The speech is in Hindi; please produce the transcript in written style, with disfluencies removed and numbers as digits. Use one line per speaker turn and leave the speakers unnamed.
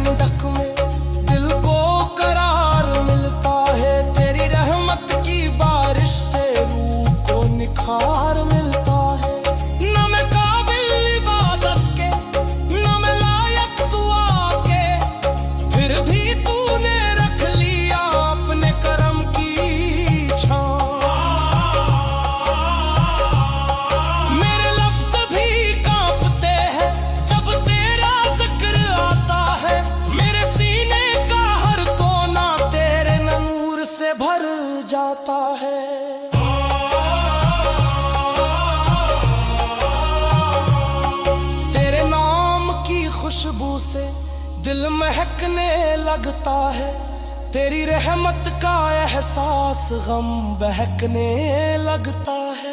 ठंडक में दिल को करार मिलता है, तेरी रहमत की बारिश से रूह को निखार मिलता है। न मैं काबिल इबादत के, न मैं लायक दुआ के, फिर भी तूने रख लिया अपने करम की छां। मेरे लफ्ज भी कांपते हैं जब तेरा जिक्र आता है, मेरे सीने का हर कोना तेरे नूर से भर जाता है। तेरे नाम की खुशबू से दिल महकने लगता है, तेरी रहमत का एहसास गम बहकने लगता है।